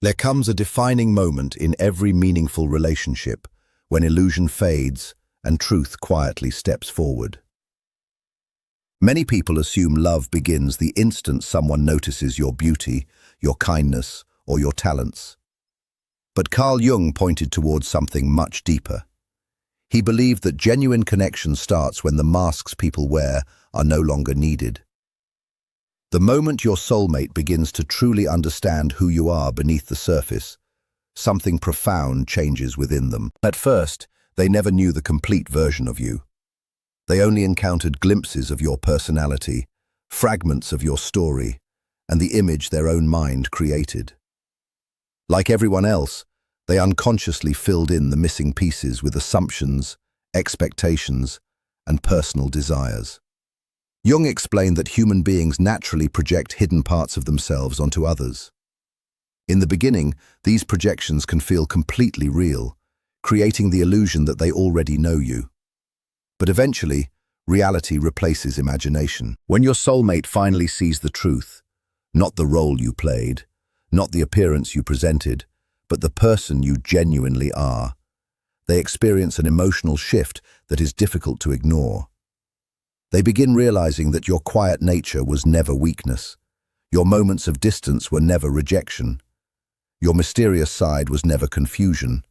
There comes a defining moment in every meaningful relationship when illusion fades and truth quietly steps forward. Many people assume love begins the instant someone notices your beauty, your kindness, or your talents. But Carl Jung pointed towards something much deeper. He believed that genuine connection starts when the masks people wear are no longer needed. The moment your soulmate begins to truly understand who you are beneath the surface, something profound changes within them. At first, they never knew the complete version of you. They only encountered glimpses of your personality, fragments of your story, and the image their own mind created. Like everyone else, they unconsciously filled in the missing pieces with assumptions, expectations, and personal desires. Jung explained that human beings naturally project hidden parts of themselves onto others. In the beginning, these projections can feel completely real, creating the illusion that they already know you. But eventually, reality replaces imagination. When your soulmate finally sees the truth, not the role you played, not the appearance you presented, but the person you genuinely are, they experience an emotional shift that is difficult to ignore. They begin realizing that your quiet nature was never weakness. Your moments of distance were never rejection. Your mysterious side was never confusion.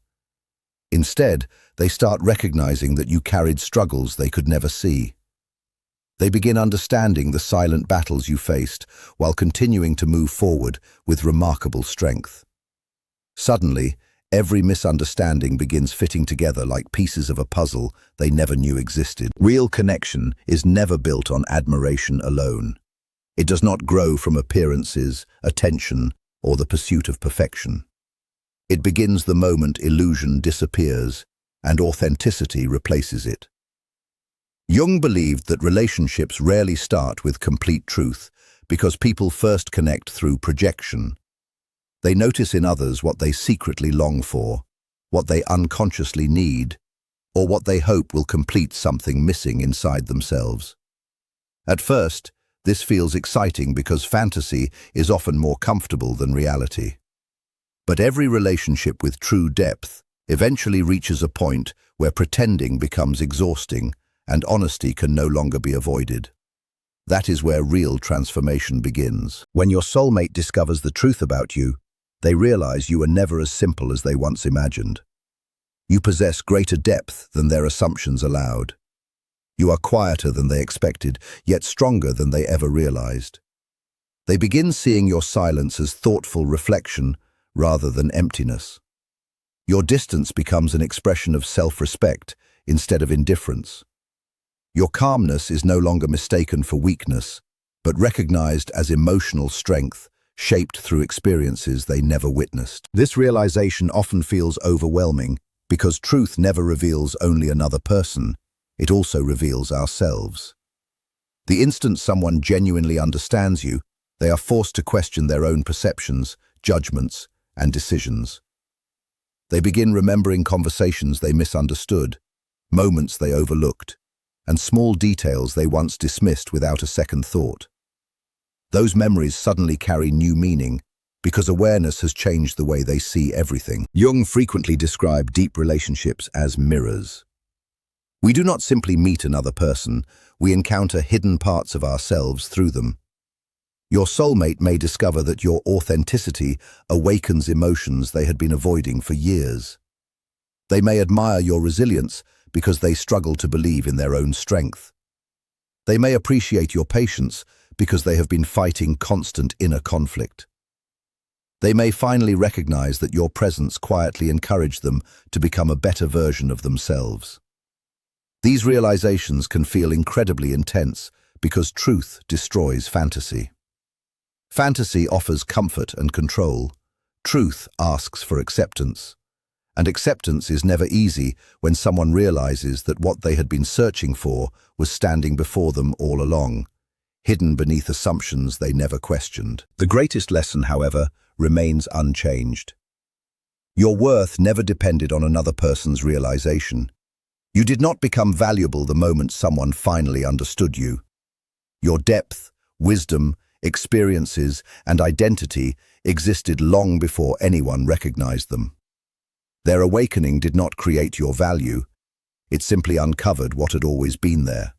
Instead, they start recognizing that you carried struggles they could never see. They begin understanding the silent battles you faced while continuing to move forward with remarkable strength. Suddenly, every misunderstanding begins fitting together like pieces of a puzzle they never knew existed. Real connection is never built on admiration alone. It does not grow from appearances, attention, or the pursuit of perfection. It begins the moment illusion disappears and authenticity replaces it. Jung believed that relationships rarely start with complete truth because people first connect through projection. They notice in others what they secretly long for, what they unconsciously need, or what they hope will complete something missing inside themselves. At first, this feels exciting because fantasy is often more comfortable than reality. But every relationship with true depth eventually reaches a point where pretending becomes exhausting and honesty can no longer be avoided. That is where real transformation begins. When your soulmate discovers the truth about you, they realize you are never as simple as they once imagined. You possess greater depth than their assumptions allowed. You are quieter than they expected, yet stronger than they ever realized. They begin seeing your silence as thoughtful reflection rather than emptiness. Your distance becomes an expression of self-respect instead of indifference. Your calmness is no longer mistaken for weakness, but recognized as emotional strength, shaped through experiences they never witnessed. This realization often feels overwhelming because truth never reveals only another person, it also reveals ourselves. The instant someone genuinely understands you, they are forced to question their own perceptions, judgments, and decisions. They begin remembering conversations they misunderstood, moments they overlooked, and small details they once dismissed without a second thought. Those memories suddenly carry new meaning because awareness has changed the way they see everything. Jung frequently described deep relationships as mirrors. We do not simply meet another person, we encounter hidden parts of ourselves through them. Your soulmate may discover that your authenticity awakens emotions they had been avoiding for years. They may admire your resilience because they struggle to believe in their own strength. They may appreciate your patience because they have been fighting constant inner conflict. They may finally recognize that your presence quietly encouraged them to become a better version of themselves. These realizations can feel incredibly intense because truth destroys fantasy. Fantasy offers comfort and control. Truth asks for acceptance. And acceptance is never easy when someone realizes that what they had been searching for was standing before them all along, hidden beneath assumptions they never questioned. The greatest lesson, however, remains unchanged. Your worth never depended on another person's realization. You did not become valuable the moment someone finally understood you. Your depth, wisdom, experiences, and identity existed long before anyone recognized them. Their awakening did not create your value, it simply uncovered what had always been there.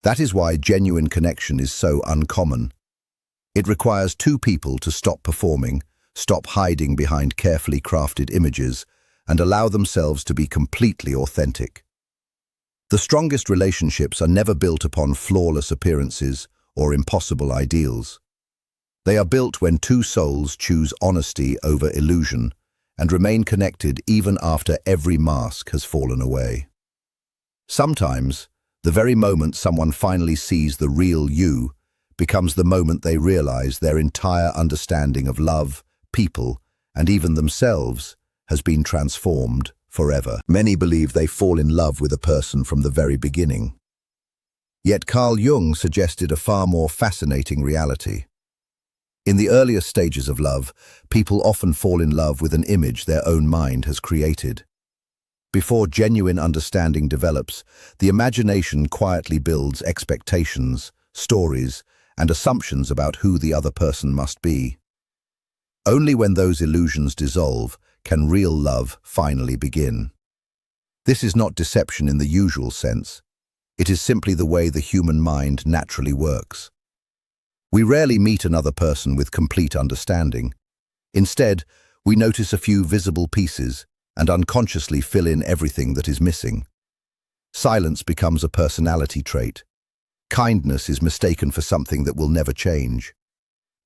That is why genuine connection is so uncommon. It requires two people to stop performing, stop hiding behind carefully crafted images, and allow themselves to be completely authentic. The strongest relationships are never built upon flawless appearances or impossible ideals. They are built when two souls choose honesty over illusion and remain connected even after every mask has fallen away. Sometimes, the very moment someone finally sees the real you becomes the moment they realize their entire understanding of love, people, and even themselves has been transformed forever. Many believe they fall in love with a person from the very beginning. Yet Carl Jung suggested a far more fascinating reality. In the earliest stages of love, people often fall in love with an image their own mind has created. Before genuine understanding develops, the imagination quietly builds expectations, stories, and assumptions about who the other person must be. Only when those illusions dissolve can real love finally begin. This is not deception in the usual sense. It is simply the way the human mind naturally works. We rarely meet another person with complete understanding. Instead, we notice a few visible pieces and unconsciously fill in everything that is missing. Silence becomes a personality trait. Kindness is mistaken for something that will never change.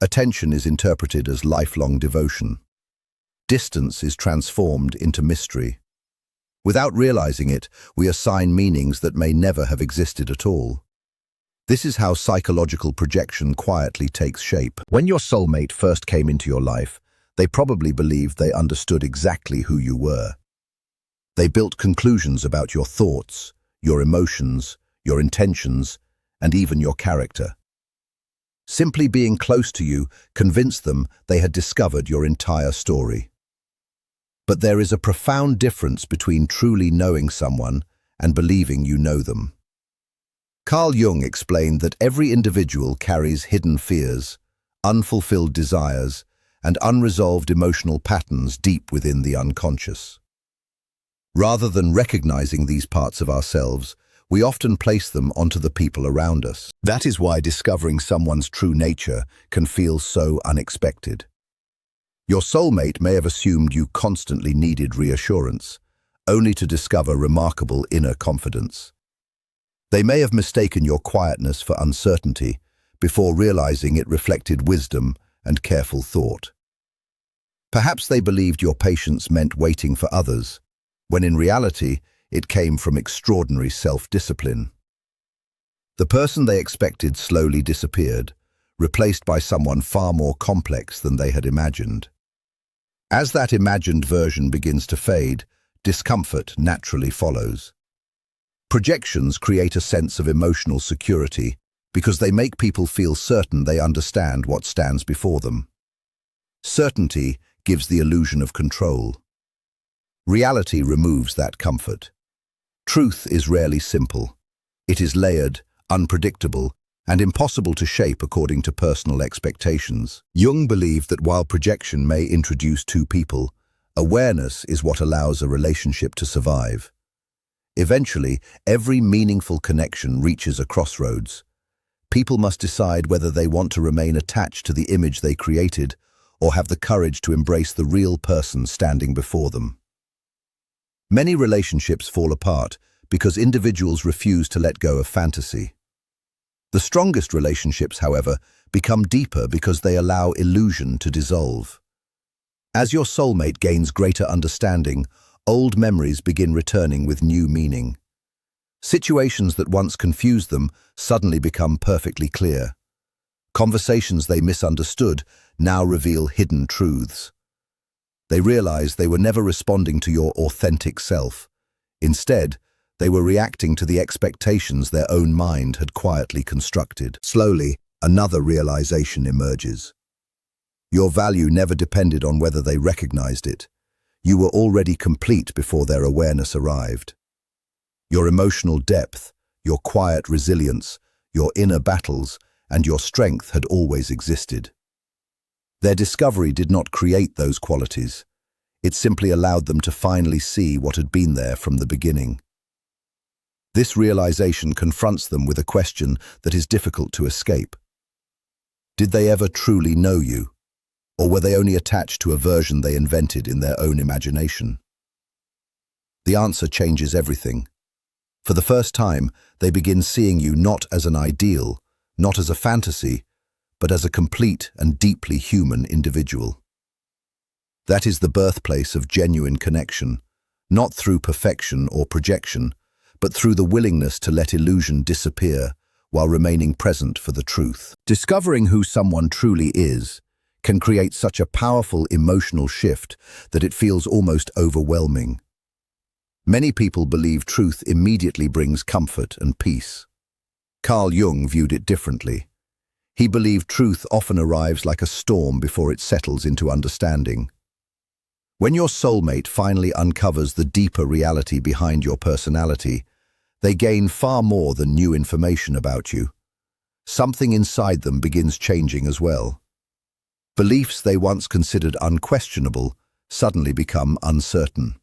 Attention is interpreted as lifelong devotion. Distance is transformed into mystery. Without realizing it, we assign meanings that may never have existed at all. This is how psychological projection quietly takes shape. When your soulmate first came into your life, they probably believed they understood exactly who you were. They built conclusions about your thoughts, your emotions, your intentions, and even your character. Simply being close to you convinced them they had discovered your entire story. But there is a profound difference between truly knowing someone and believing you know them. Carl Jung explained that every individual carries hidden fears, unfulfilled desires, and unresolved emotional patterns deep within the unconscious. Rather than recognizing these parts of ourselves, we often place them onto the people around us. That is why discovering someone's true nature can feel so unexpected. Your soulmate may have assumed you constantly needed reassurance, only to discover remarkable inner confidence. They may have mistaken your quietness for uncertainty, before realizing it reflected wisdom and careful thought. Perhaps they believed your patience meant waiting for others, when in reality, it came from extraordinary self-discipline. The person they expected slowly disappeared, replaced by someone far more complex than they had imagined. As that imagined version begins to fade, discomfort naturally follows. Projections create a sense of emotional security because they make people feel certain they understand what stands before them. Certainty gives the illusion of control. Reality removes that comfort. Truth is rarely simple. It is layered, unpredictable, and impossible to shape according to personal expectations. Jung believed that while projection may introduce two people, awareness is what allows a relationship to survive. Eventually, every meaningful connection reaches a crossroads. People must decide whether they want to remain attached to the image they created or have the courage to embrace the real person standing before them. Many relationships fall apart because individuals refuse to let go of fantasy. The strongest relationships, however, become deeper because they allow illusion to dissolve. As your soulmate gains greater understanding, old memories begin returning with new meaning. Situations that once confused them suddenly become perfectly clear. Conversations they misunderstood now reveal hidden truths. They realize they were never responding to your authentic self. Instead, they were reacting to the expectations their own mind had quietly constructed. Slowly, another realization emerges. Your value never depended on whether they recognized it. You were already complete before their awareness arrived. Your emotional depth, your quiet resilience, your inner battles, and your strength had always existed. Their discovery did not create those qualities. It simply allowed them to finally see what had been there from the beginning. This realization confronts them with a question that is difficult to escape. Did they ever truly know you? Or were they only attached to a version they invented in their own imagination? The answer changes everything. For the first time, they begin seeing you not as an ideal, not as a fantasy, but as a complete and deeply human individual. That is the birthplace of genuine connection, not through perfection or projection, but through the willingness to let illusion disappear while remaining present for the truth. Discovering who someone truly is can create such a powerful emotional shift that it feels almost overwhelming. Many people believe truth immediately brings comfort and peace. Carl Jung viewed it differently. He believed truth often arrives like a storm before it settles into understanding. When your soulmate finally uncovers the deeper reality behind your personality, they gain far more than new information about you. Something inside them begins changing as well. Beliefs they once considered unquestionable suddenly become uncertain.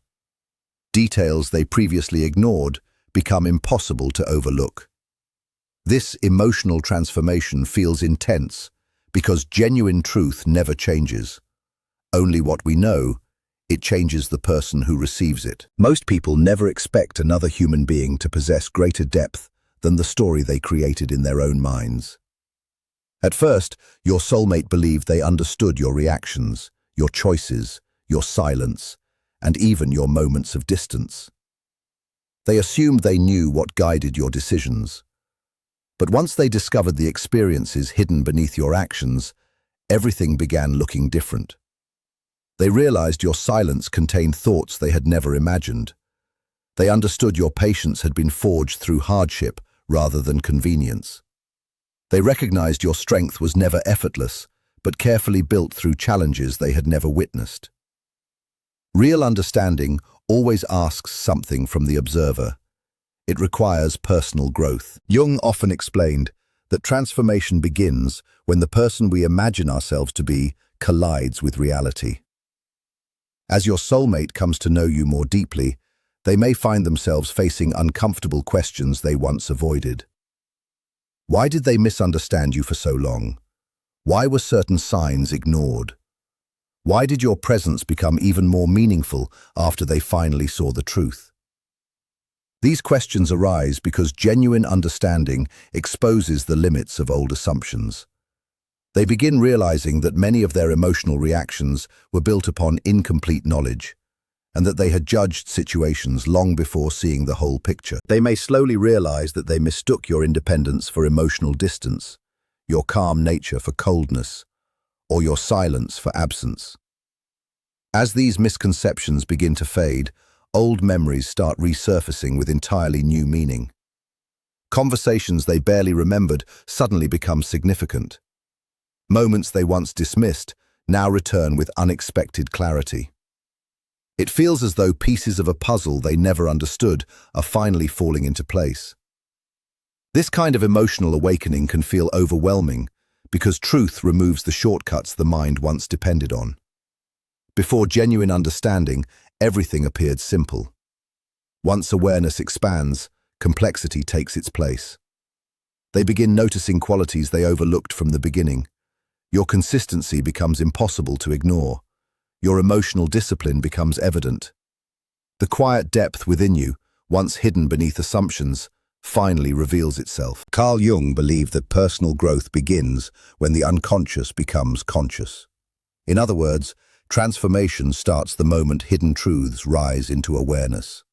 Details they previously ignored become impossible to overlook. This emotional transformation feels intense because genuine truth never changes. Only what we know, it changes the person who receives it. Most people never expect another human being to possess greater depth than the story they created in their own minds. At first, your soulmate believed they understood your reactions, your choices, your silence, and even your moments of distance. They assumed they knew what guided your decisions. But once they discovered the experiences hidden beneath your actions, everything began looking different. They realized your silence contained thoughts they had never imagined. They understood your patience had been forged through hardship rather than convenience. They recognized your strength was never effortless, but carefully built through challenges they had never witnessed. Real understanding always asks something from the observer. It requires personal growth. Jung often explained that transformation begins when the person we imagine ourselves to be collides with reality. As your soulmate comes to know you more deeply, they may find themselves facing uncomfortable questions they once avoided. Why did they misunderstand you for so long? Why were certain signs ignored? Why did your presence become even more meaningful after they finally saw the truth? These questions arise because genuine understanding exposes the limits of old assumptions. They begin realizing that many of their emotional reactions were built upon incomplete knowledge, and that they had judged situations long before seeing the whole picture. They may slowly realize that they mistook your independence for emotional distance, your calm nature for coldness, or your silence for absence. As these misconceptions begin to fade, old memories start resurfacing with entirely new meaning. Conversations they barely remembered suddenly become significant. Moments they once dismissed now return with unexpected clarity. It feels as though pieces of a puzzle they never understood are finally falling into place. This kind of emotional awakening can feel overwhelming because truth removes the shortcuts the mind once depended on. Before genuine understanding, everything appeared simple. Once awareness expands, complexity takes its place. They begin noticing qualities they overlooked from the beginning. Your consistency becomes impossible to ignore. Your emotional discipline becomes evident. The quiet depth within you, once hidden beneath assumptions, finally reveals itself. Carl Jung believed that personal growth begins when the unconscious becomes conscious. In other words, transformation starts the moment hidden truths rise into awareness.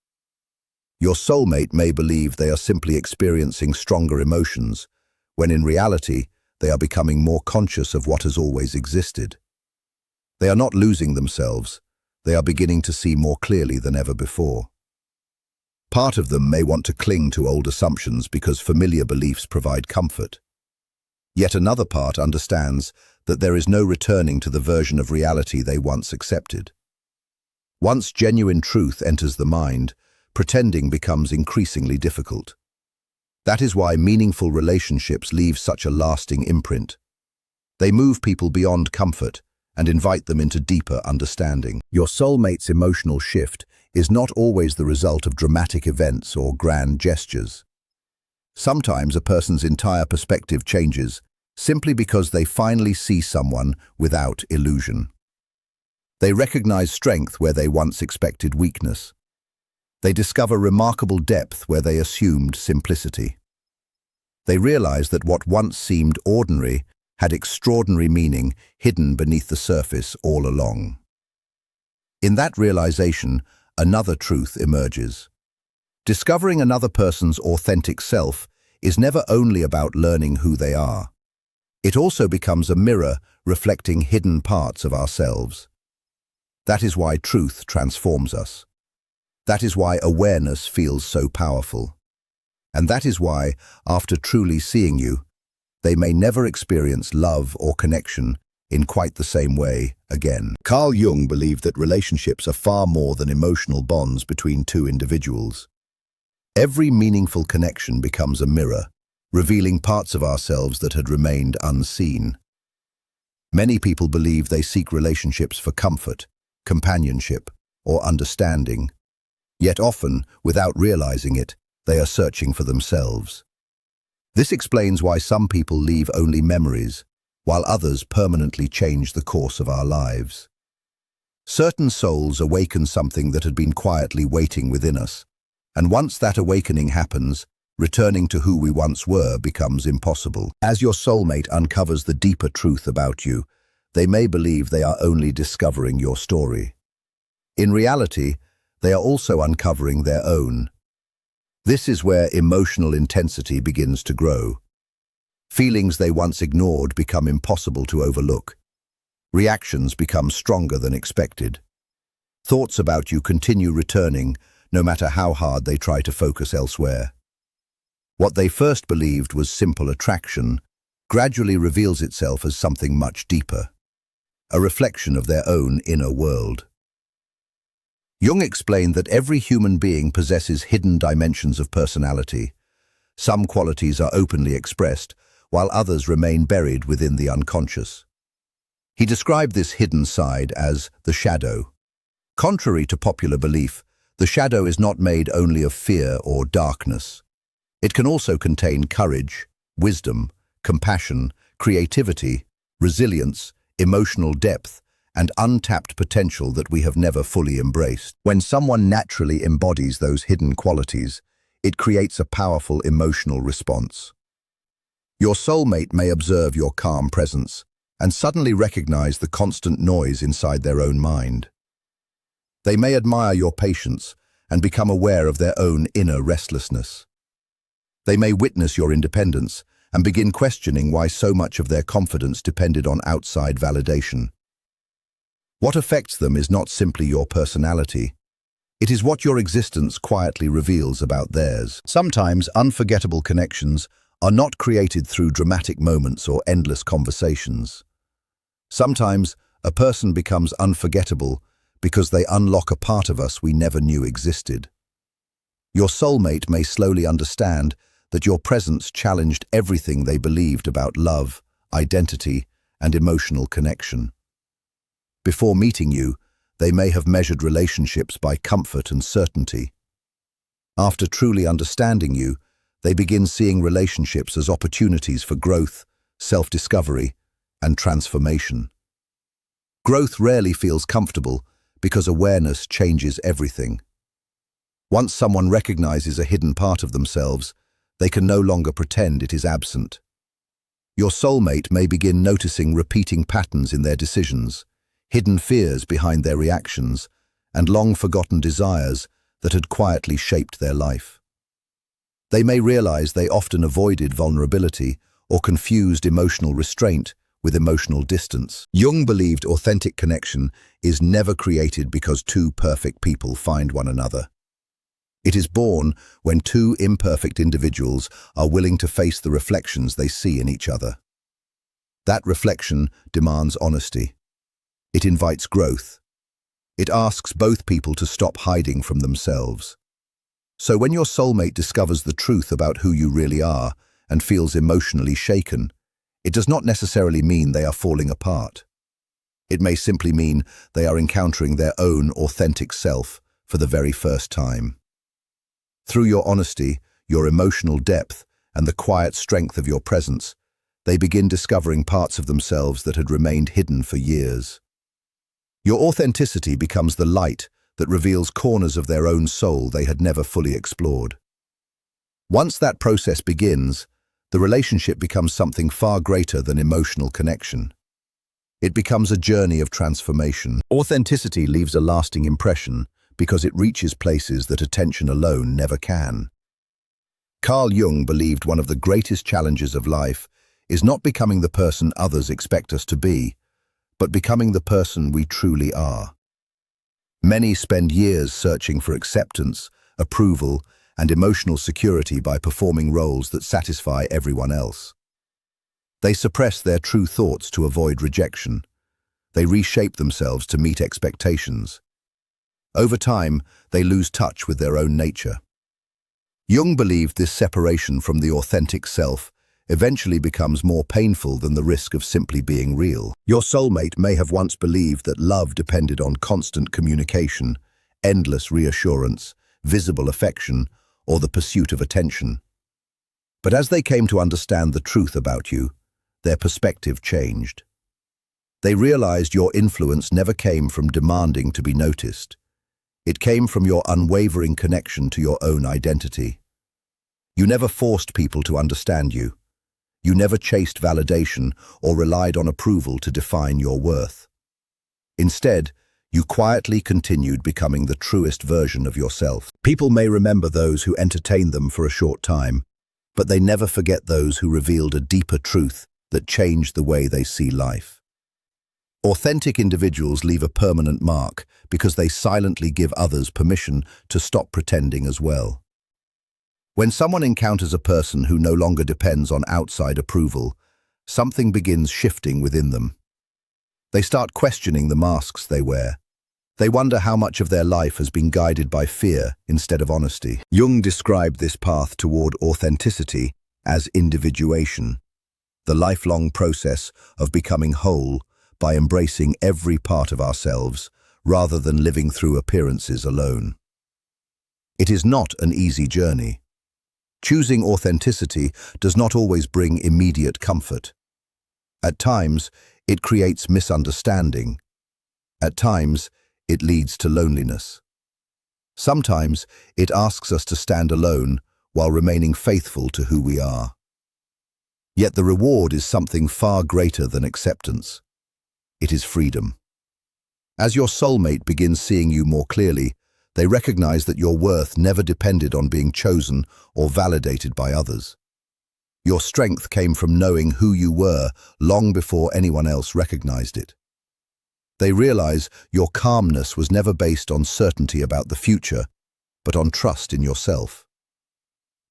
Your soulmate may believe they are simply experiencing stronger emotions, when in reality, they are becoming more conscious of what has always existed. They are not losing themselves, they are beginning to see more clearly than ever before. Part of them may want to cling to old assumptions because familiar beliefs provide comfort. Yet another part understands that there is no returning to the version of reality they once accepted. Once genuine truth enters the mind, pretending becomes increasingly difficult. That is why meaningful relationships leave such a lasting imprint. They move people beyond comfort and invite them into deeper understanding. Your soulmate's emotional shift is not always the result of dramatic events or grand gestures. Sometimes a person's entire perspective changes simply because they finally see someone without illusion. They recognize strength where they once expected weakness. They discover remarkable depth where they assumed simplicity. They realize that what once seemed ordinary had extraordinary meaning hidden beneath the surface all along. In that realization, another truth emerges. Discovering another person's authentic self is never only about learning who they are. It also becomes a mirror reflecting hidden parts of ourselves. That is why truth transforms us. That is why awareness feels so powerful. And that is why, after truly seeing you, they may never experience love or connection in quite the same way again. Carl Jung believed that relationships are far more than emotional bonds between two individuals. Every meaningful connection becomes a mirror, revealing parts of ourselves that had remained unseen. Many people believe they seek relationships for comfort, companionship, or understanding. Yet often, without realizing it, they are searching for themselves. This explains why some people leave only memories, while others permanently change the course of our lives. Certain souls awaken something that had been quietly waiting within us, and once that awakening happens, returning to who we once were becomes impossible. As your soulmate uncovers the deeper truth about you, they may believe they are only discovering your story. In reality, they are also uncovering their own. This is where emotional intensity begins to grow. Feelings they once ignored become impossible to overlook. Reactions become stronger than expected. Thoughts about you continue returning, no matter how hard they try to focus elsewhere. What they first believed was simple attraction gradually reveals itself as something much deeper, a reflection of their own inner world. Jung explained that every human being possesses hidden dimensions of personality. Some qualities are openly expressed, while others remain buried within the unconscious. He described this hidden side as the shadow. Contrary to popular belief, the shadow is not made only of fear or darkness. It can also contain courage, wisdom, compassion, creativity, resilience, emotional depth, and untapped potential that we have never fully embraced. When someone naturally embodies those hidden qualities, it creates a powerful emotional response. Your soulmate may observe your calm presence and suddenly recognize the constant noise inside their own mind. They may admire your patience and become aware of their own inner restlessness. They may witness your independence and begin questioning why so much of their confidence depended on outside validation. What affects them is not simply your personality. It is what your existence quietly reveals about theirs. Sometimes unforgettable connections are not created through dramatic moments or endless conversations. Sometimes a person becomes unforgettable because they unlock a part of us we never knew existed. Your soulmate may slowly understand that your presence challenged everything they believed about love, identity, and emotional connection. Before meeting you, they may have measured relationships by comfort and certainty. After truly understanding you, they begin seeing relationships as opportunities for growth, self-discovery, and transformation. Growth rarely feels comfortable because awareness changes everything. Once someone recognizes a hidden part of themselves, they can no longer pretend it is absent. Your soulmate may begin noticing repeating patterns in their decisions, hidden fears behind their reactions, and long-forgotten desires that had quietly shaped their life. They may realize they often avoided vulnerability or confused emotional restraint with emotional distance. Jung believed authentic connection is never created because two perfect people find one another. It is born when two imperfect individuals are willing to face the reflections they see in each other. That reflection demands honesty. It invites growth. It asks both people to stop hiding from themselves. So when your soulmate discovers the truth about who you really are and feels emotionally shaken, it does not necessarily mean they are falling apart. It may simply mean they are encountering their own authentic self for the very first time. Through your honesty, your emotional depth, and the quiet strength of your presence, they begin discovering parts of themselves that had remained hidden for years. Your authenticity becomes the light that reveals corners of their own soul they had never fully explored. Once that process begins, the relationship becomes something far greater than emotional connection. It becomes a journey of transformation. Authenticity leaves a lasting impression because it reaches places that attention alone never can. Carl Jung believed one of the greatest challenges of life is not becoming the person others expect us to be, but becoming the person we truly are. Many spend years searching for acceptance, approval, and emotional security by performing roles that satisfy everyone else. They suppress their true thoughts to avoid rejection. They reshape themselves to meet expectations. Over time, they lose touch with their own nature. Jung believed this separation from the authentic self eventually becomes more painful than the risk of simply being real. Your soulmate may have once believed that love depended on constant communication, endless reassurance, visible affection, or the pursuit of attention. But as they came to understand the truth about you, their perspective changed. They realized your influence never came from demanding to be noticed. It came from your unwavering connection to your own identity. You never forced people to understand you. You never chased validation or relied on approval to define your worth. Instead, you quietly continued becoming the truest version of yourself. People may remember those who entertained them for a short time, but they never forget those who revealed a deeper truth that changed the way they see life. Authentic individuals leave a permanent mark because they silently give others permission to stop pretending as well. When someone encounters a person who no longer depends on outside approval, something begins shifting within them. They start questioning the masks they wear. They wonder how much of their life has been guided by fear instead of honesty. Jung described this path toward authenticity as individuation, the lifelong process of becoming whole by embracing every part of ourselves rather than living through appearances alone. It is not an easy journey. Choosing authenticity does not always bring immediate comfort. At times, it creates misunderstanding. At times, it leads to loneliness. Sometimes, it asks us to stand alone while remaining faithful to who we are. Yet the reward is something far greater than acceptance. It is freedom. As your soulmate begins seeing you more clearly, they recognize that your worth never depended on being chosen or validated by others. Your strength came from knowing who you were long before anyone else recognized it. They realize your calmness was never based on certainty about the future, but on trust in yourself.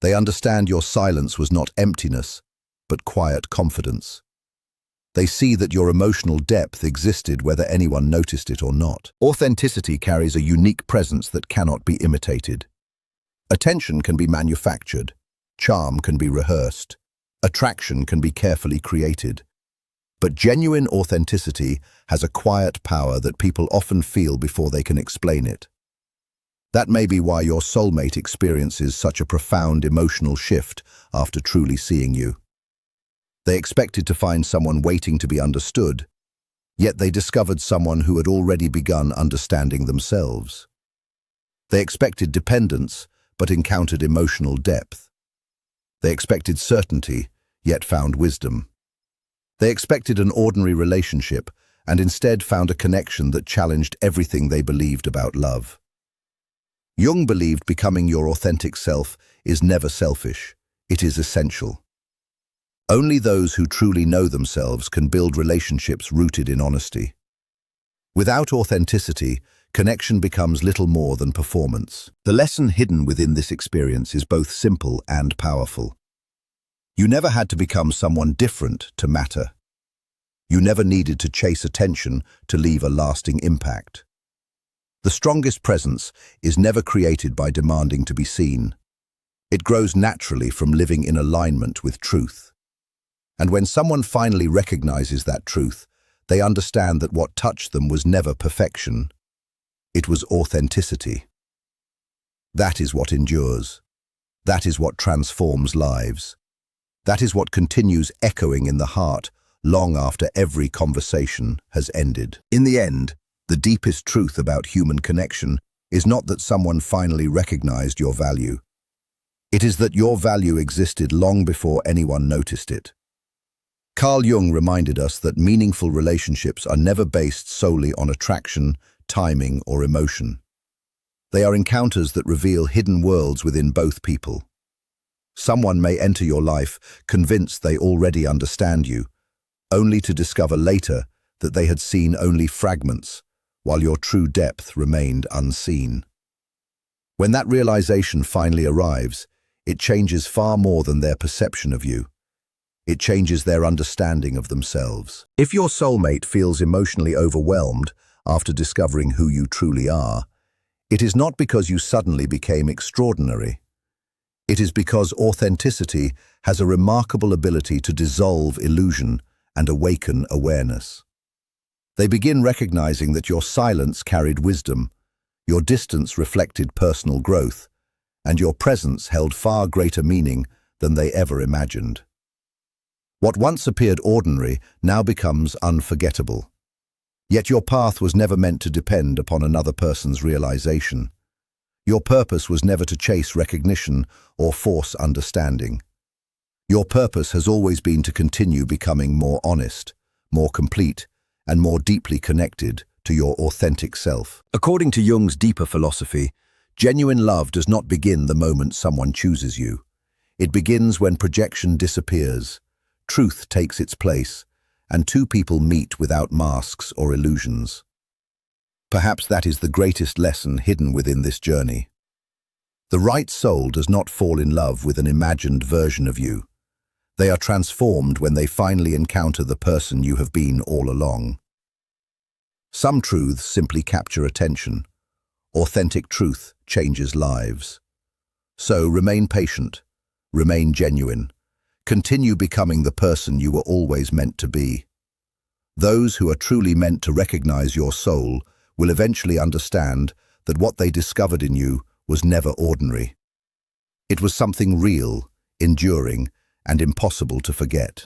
They understand your silence was not emptiness, but quiet confidence. They see that your emotional depth existed whether anyone noticed it or not. Authenticity carries a unique presence that cannot be imitated. Attention can be manufactured, charm can be rehearsed, attraction can be carefully created. But genuine authenticity has a quiet power that people often feel before they can explain it. That may be why your soulmate experiences such a profound emotional shift after truly seeing you. They expected to find someone waiting to be understood, yet they discovered someone who had already begun understanding themselves. They expected dependence, but encountered emotional depth. They expected certainty, yet found wisdom. They expected an ordinary relationship, and instead found a connection that challenged everything they believed about love. Jung believed becoming your authentic self is never selfish, it is essential. Only those who truly know themselves can build relationships rooted in honesty. Without authenticity, connection becomes little more than performance. The lesson hidden within this experience is both simple and powerful. You never had to become someone different to matter. You never needed to chase attention to leave a lasting impact. The strongest presence is never created by demanding to be seen. It grows naturally from living in alignment with truth. And when someone finally recognizes that truth, They understand that what touched them was never perfection. It was authenticity. That is what endures. That is what transforms lives. That is what continues echoing in the heart long after every conversation has ended. In the end, the deepest truth about human connection is not that someone finally recognized your value. It is that your value existed long before anyone noticed it. Carl Jung reminded us that meaningful relationships are never based solely on attraction, timing, or emotion. They are encounters that reveal hidden worlds within both people. Someone may enter your life convinced they already understand you, only to discover later that they had seen only fragments, while your true depth remained unseen. When that realization finally arrives, it changes far more than their perception of you. It changes their understanding of themselves. If your soulmate feels emotionally overwhelmed after discovering who you truly are, it is not because you suddenly became extraordinary. It is because authenticity has a remarkable ability to dissolve illusion and awaken awareness. They begin recognizing that your silence carried wisdom, your distance reflected personal growth, and your presence held far greater meaning than they ever imagined. What once appeared ordinary now becomes unforgettable. Yet your path was never meant to depend upon another person's realization. Your purpose was never to chase recognition or force understanding. Your purpose has always been to continue becoming more honest, more complete, and more deeply connected to your authentic self. According to Jung's deeper philosophy, genuine love does not begin the moment someone chooses you. It begins when projection disappears, truth takes its place, and two people meet without masks or illusions. Perhaps that is the greatest lesson hidden within this journey. The right soul does not fall in love with an imagined version of you. They are transformed when they finally encounter the person you have been all along. Some truths simply capture attention. Authentic truth changes lives. So remain patient, remain genuine, continue becoming the person you were always meant to be. Those who are truly meant to recognize your soul will eventually understand that what they discovered in you was never ordinary. It was something real, enduring, and impossible to forget.